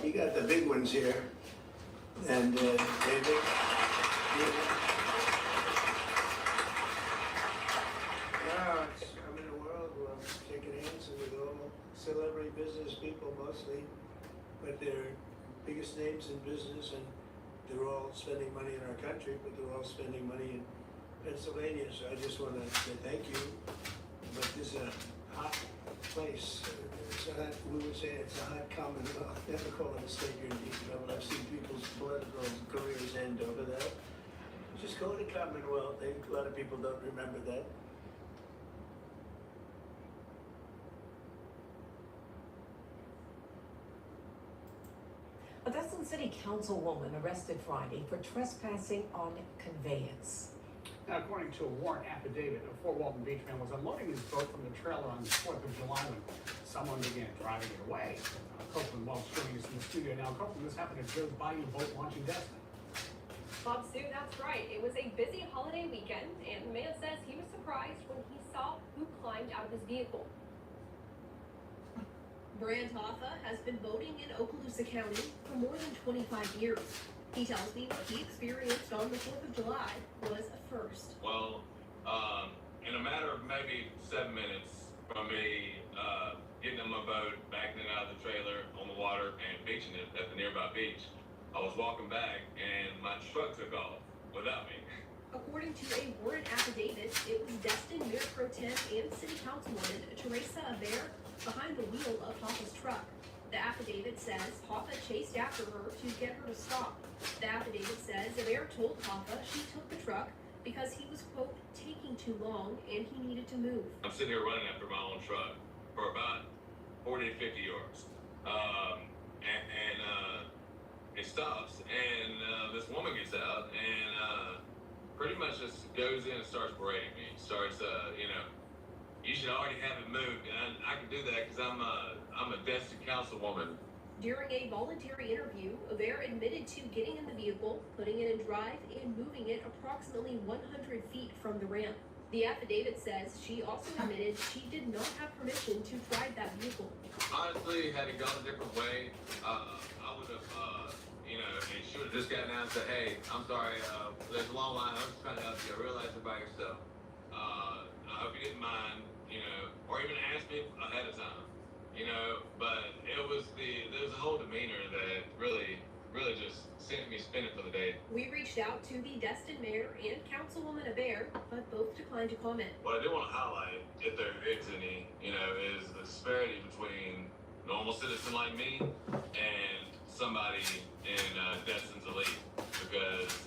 You got the big ones here. And David, I'm in a world where I'm shaking hands with all celebrity business people mostly, but they're biggest names in business, and they're all spending money in our country, but they're all spending money in Pennsylvania. So I just want to say thank you. But this is a hot place. It's a hot, we would say it's a hot commonwealth. Never call it a state or deep level. I've seen people's political careers end over that. Just call it a commonwealth. A lot of people don't remember that. A Destin City Councilwoman arrested Friday for trespassing on conveyance. Now, according to a warrant affidavit, a Fort Walton Beach man was unloading his boat from the trailer on the 4th of July when someone began driving it away. Copeland Welch joining us in the studio now. Copeland, this happened at Joe's Bayou Boat Launching Destin. Bob Sue, that's right. It was a busy holiday weekend, and the man says he was surprised when he saw who climbed out of his vehicle. Brand Hoffa has been boating in Okaloosa County for more than 25 years. He tells me what he experienced on the 4th of July was a first. Well, in a matter of maybe 7 minutes from me getting on my boat, backing it out of the trailer on the water and beaching it at the nearby beach, I was walking back and my truck took off without me. According to a warrant affidavit, it was Destin Mayor Pro Tem and City Councilwoman Teresa Aver behind the wheel of Hoffa's truck. The affidavit says Hoffa chased after her to get her to stop. The affidavit says Aver told Hoffa she took the truck because he was, quote, taking too long and he needed to move. I'm sitting here running after my own truck for about 40 to 50 yards. It stops, and this woman gets out and pretty much just goes in and starts berating me. Starts, you should already have it moved, and I can do that because I'm a Destin councilwoman. During a voluntary interview, Aver admitted to getting in the vehicle, putting it in drive, and moving it approximately 100 feet from the ramp. The affidavit says she also admitted she did not have permission to drive that vehicle. Honestly, had it gone a different way, I would have, and she would have just gotten out and said, hey, I'm sorry, there's a long line, I'm just trying to help you, I realize you're by yourself. I hope you didn't mind, or even ask me ahead of time, but there was a whole demeanor that really of just sent me spinning for the day. We reached out to the Destin mayor and Councilwoman Aber, but both declined to comment. What I do want to highlight, if there is any, is the disparity between normal citizen like me and somebody in Destin's elite, because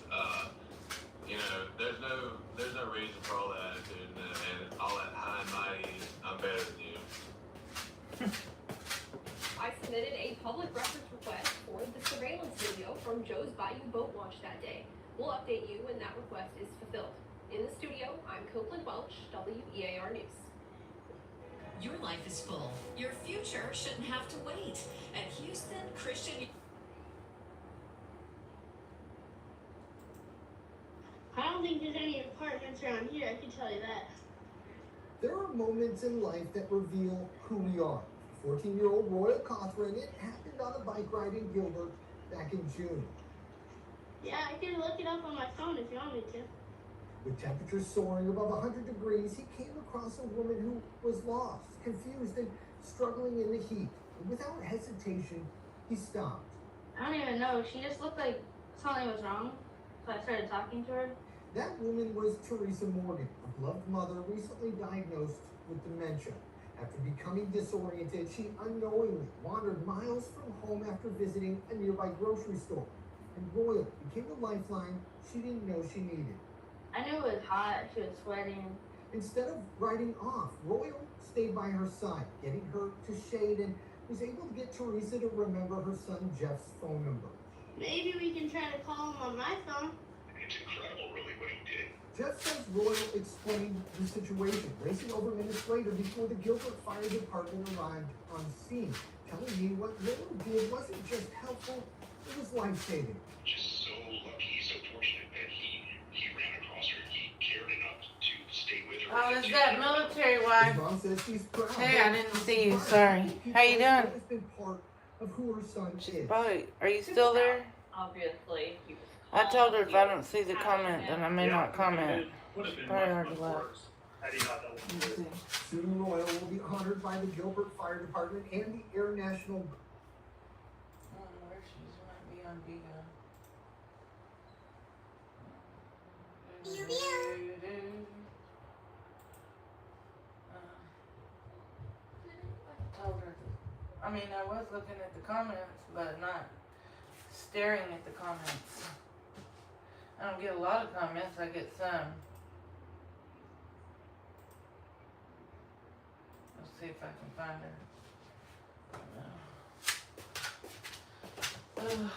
there's no reason for all that attitude and all that high and mighty. I'm better than you. I submitted a public records request for the surveillance video from Joe's Bayou Boat Launch that day. We'll update you when that request is fulfilled. In the studio, I'm Copeland Welch, WEAR News. Your life is full. Your future shouldn't have to wait. At Houston Christian. I don't think there's any apartments around here, I can tell you that. There are moments in life that reveal who we are. 14-year-old Royal Cothran, it happened on a bike ride in Gilbert back in June. Yeah, I can look it up on my phone if you want me to. With temperatures soaring above 100 degrees, he came across a woman who was lost, confused, and struggling in the heat. And without hesitation, he stopped. I don't even know, she just looked like something was wrong, so I started talking to her. That woman was Teresa Morgan, a beloved mother recently diagnosed with dementia. After becoming disoriented, she unknowingly wandered miles from home after visiting a nearby grocery store. And Royal became the lifeline she didn't know she needed. I knew it was hot, she was sweating. Instead of riding off, Royal stayed by her side, getting her to shade, and was able to get Teresa to remember her son Jeff's phone number. Maybe we can try to call him on my phone. It's incredible, really, what he did. Jeff says Royal explained the situation, racing over minutes later before the Gilbert Fire Department arrived on scene, telling me what Royal did wasn't just helpful, it was life-saving. Just so lucky, so fortunate that he ran across her. He cared enough to stay with her. Oh, is that military wife? His mom says she's proud. Hey, I didn't see you. Sorry. How you doing? It's been part of who her son is. Bobby, are you still there? Obviously, he was I told her if I don't see the comment, then I may not comment. It's probably hard to laugh. Soon Royal will be honored by the Gilbert Fire Department and the Air National. I don't know where she's. Might be on Vigo. I told her. I mean, I was looking at the comments, but not staring at the comments. I don't get a lot of comments. I get some. Let's see if I can find her. Ugh.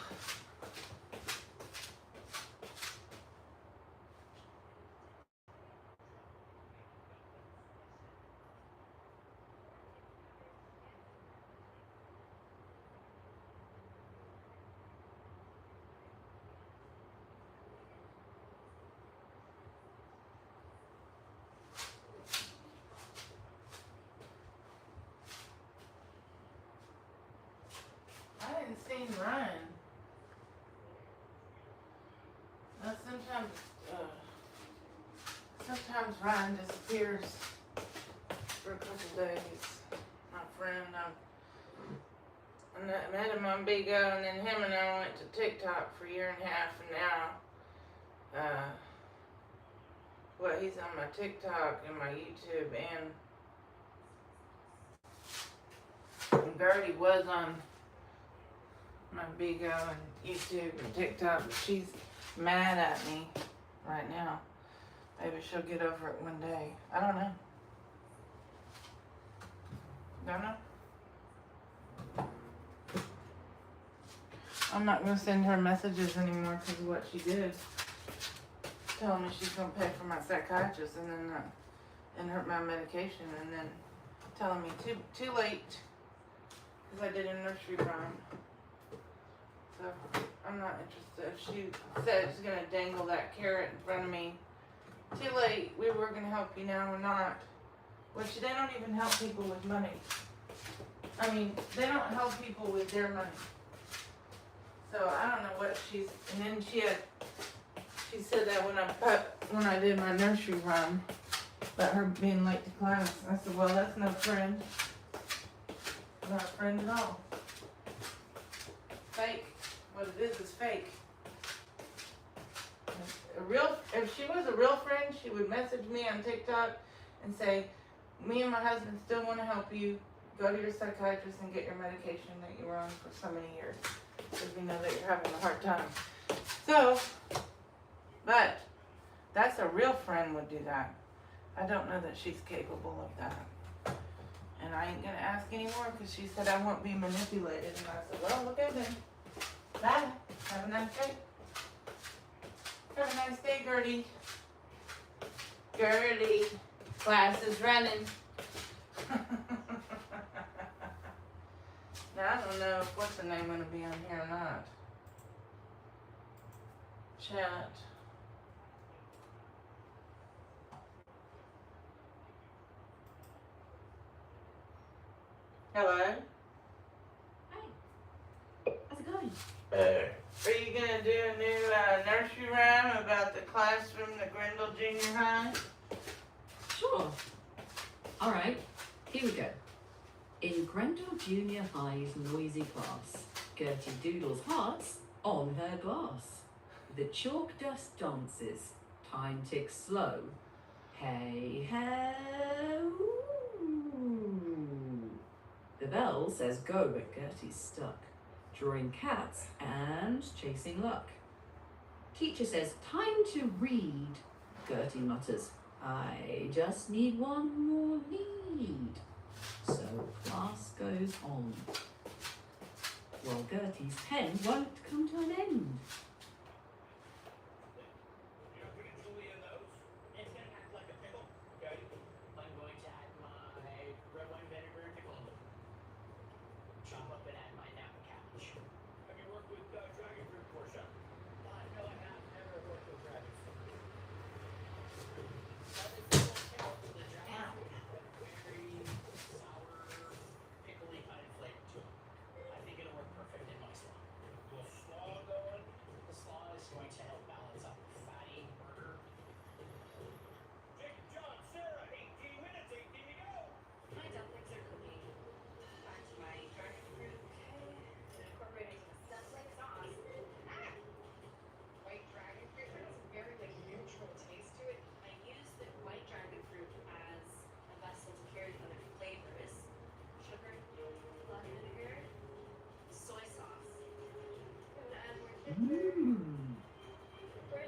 I didn't see him run. Now sometimes Ryan disappears for a couple days. My friend, I met him on Bigo, and then him and I went to TikTok for a year and a half, and now, he's on my TikTok and my YouTube, and Gertie was on my Bigo and YouTube and TikTok, but she's mad at me right now. Maybe she'll get over it one day. I don't know. Don't know. I'm not going to send her messages anymore because of what she did. Telling me she's going to pay for my psychiatrist and then my medication, and then telling me too late because I did a nursery rhyme. So I'm not interested. She said she's going to dangle that carrot in front of me. Too late. We were going to help you, now we're not. Which they don't even help people with money. I mean, they don't help people with their money. So I don't know what she's. And then she said that when I did my nursery rhyme about her being late to class. I said, well, that's no friend. Not a friend at all. Fake. what it is fake. If she was a real friend, she would message me on TikTok and say, me and my husband still want to help you. Go to your psychiatrist and get your medication that you were on for so many years. Because we know that you're having a hard time. So, but that's a real friend would do that. I don't know that she's capable of that. And I ain't going to ask anymore because she said I won't be manipulated. And I said, well, okay then. Bye. Have a nice day. Have a nice day, Gertie. Gertie. Class is running. Now, I don't know if what's the name going to be on here or not. Chat. Hello? How's it going? Are you going to do a new nursery rhyme about the classroom at Grendel Junior High? Sure. All right, here we go. In Grendel Junior High's noisy class, Gertie doodles hearts on her glass. The chalk dust dances, time ticks slow. Hey, ho! The bell says go, but Gertie's stuck, drawing cats and chasing luck. Teacher says time to read. Gertie mutters, I just need one more lead. So class goes on, while Gertie's pen won't come to an end.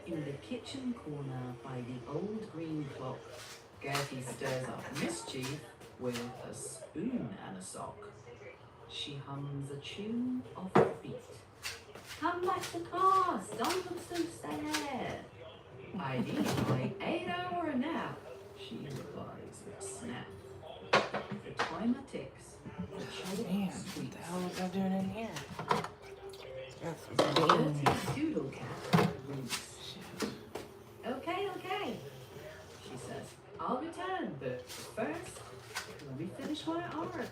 In the kitchen corner by the old green clock, Gertie stirs up mischief with a spoon and a sock. She hums a tune off the beat. Come back to class, don't look so sad. I need my 8-hour nap, she replies with snap. The timer ticks. The Man, what the hell was I doing in here? That's Gertie's doodle cat roots. Okay, she says. I'll return, but first, let me finish my art.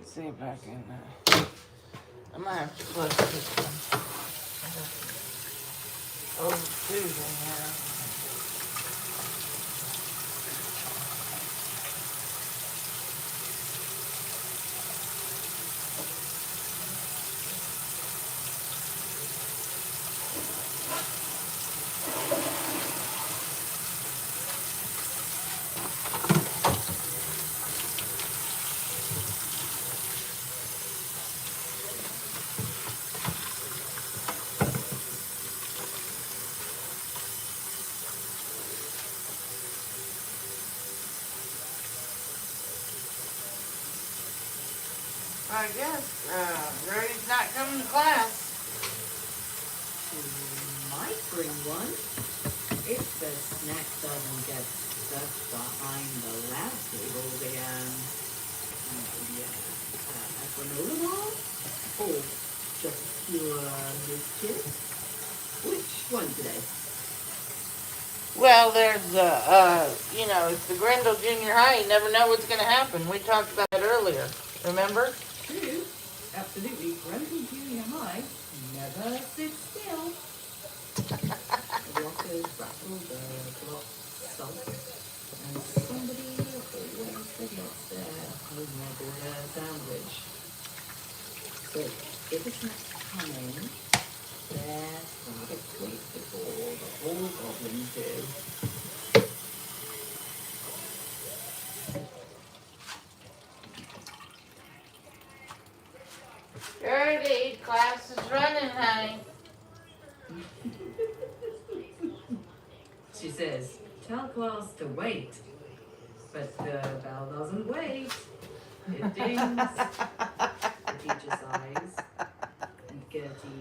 See if I can, I might have to close this one. Oh, Susan, yeah. I guess Ray's not coming to class. She might bring one if the snack doesn't get stuck behind the lab tables again. Maybe a granola bar? Or just pure biscuit? Which one today? Well, there's it's the Grendel Junior High. You never know what's going to happen. We talked about it earlier. Remember? True. Absolutely. Grendel Junior High never sits still. The rockers rattle, the clocks sulk, and somebody always forgets their homemade sandwich. So if it's not coming, let's grab it quick before the whole goblins do. Gertie, class is running, honey. She says, tell class to wait. But the bell doesn't wait. It dings. The teacher sighs. And Gertie